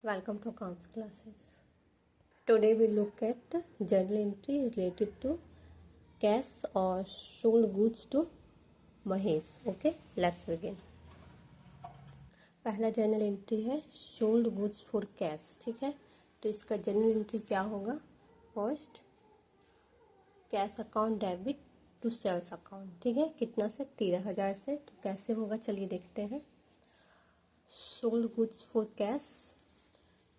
Welcome to accounts classes. Today we look at journal entry related to cash or sold goods to Mahesh. Okay, let's begin. पहला journal entry है sold goods for cash. ठीक है, तो इसका journal entry क्या होगा? First cash account debit to sales account. ठीक है, कितना से? 13,000 से. तो कैसे होगा चलिए देखते हैं. Sold goods for cash.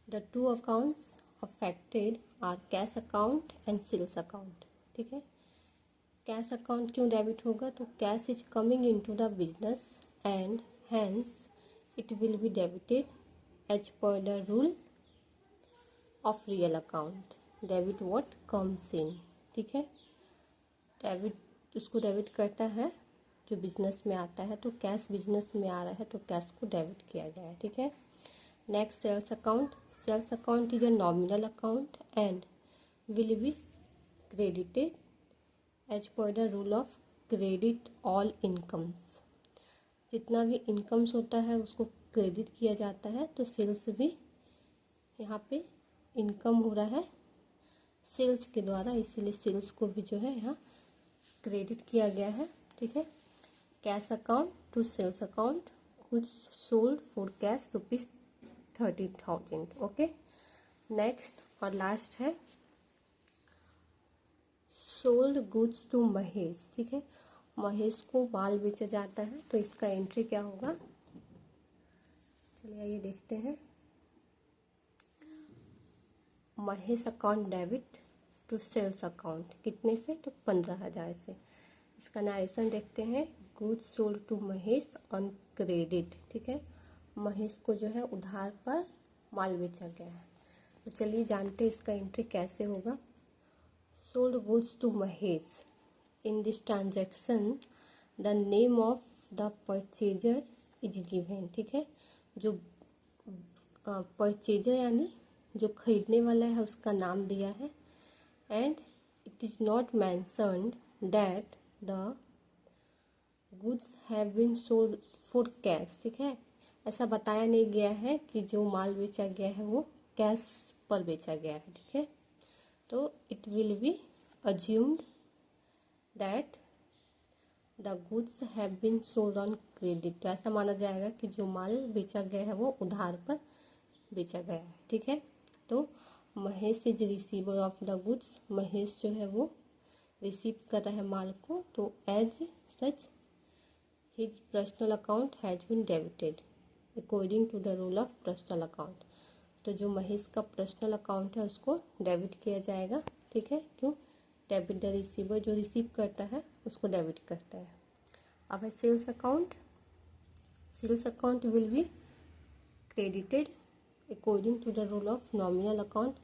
The two accounts affected are cash account and sales account. ठीक है, कैश अकाउंट क्यों डेबिट होगा? तो cash is coming into the business and hence it will be debited as per the rule of real account. Debit what comes in. ठीक है, debit उसको debit करता है जो बिजनेस में आता है. तो कैश बिजनेस में आ रहा है तो कैश को डेबिट किया गया है. ठीक है, next sales account. Sales account is a nominal account and will be credited as per the rule of credit all incomes. जितना भी इनकम्स होता है उसको क्रेडिट किया जाता है. तो सेल्स भी यहाँ पे इनकम हो रहा है सेल्स के द्वारा, इसीलिए सेल्स को भी जो है यहाँ क्रेडिट किया गया है. ठीक है, cash account to sales account goods sold for cash ₹30,000. Okay, next और लास्ट है सोल्ड गुड्स टू महेश. ठीक है, महेश को माल बेचा जाता है. तो इसका एंट्री क्या होगा? चलिए आइए देखते हैं. Mahesh account debit to sales account कितने से? तो 15,000 से. इसका नरेशन देखते हैं. Goods sold to Mahesh on credit. ठीक है, महेश को जो है उधार पर माल बेचा गया है. तो चलिए जानते हैं इसका एंट्री कैसे होगा. Sold goods to Mahesh. In this transaction the name of the purchaser is given. ठीक है, जो परचेजर यानी जो खरीदने वाला है उसका नाम दिया है. And it is not mentioned that the goods have been sold for cash. ठीक है, ऐसा बताया नहीं गया है कि जो माल बेचा गया है वो कैश पर बेचा गया है. ठीक है, तो it will be assumed that the goods have been sold on credit. तो ऐसा माना जाएगा कि जो माल बेचा गया है वो उधार पर बेचा गया है. ठीक है, तो Mahesh is receiver of the goods. Mahesh जो है वो रिसीव कर रहा है माल को. तो as such his personal account has been debited according to the rule of personal account. तो जो महेश का पर्सनल अकाउंट है उसको डेबिट किया जाएगा. ठीक है, क्यों? डेबिट द रिसीवर, जो रिसीव करता है उसको डेबिट करता है. अब है sales account. Sales account will be credited according to the rule of nominal account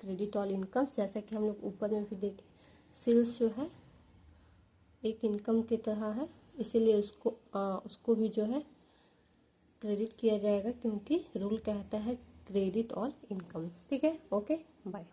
credit all incomes. जैसा कि हम लोग ऊपर में भी देखें, सेल्स जो है एक इनकम की तरह है, इसीलिए उसको भी जो है क्रेडिट किया जाएगा क्योंकि रूल कहता है क्रेडिट ऑल इनकम्स. ठीक है, ओके, बाय.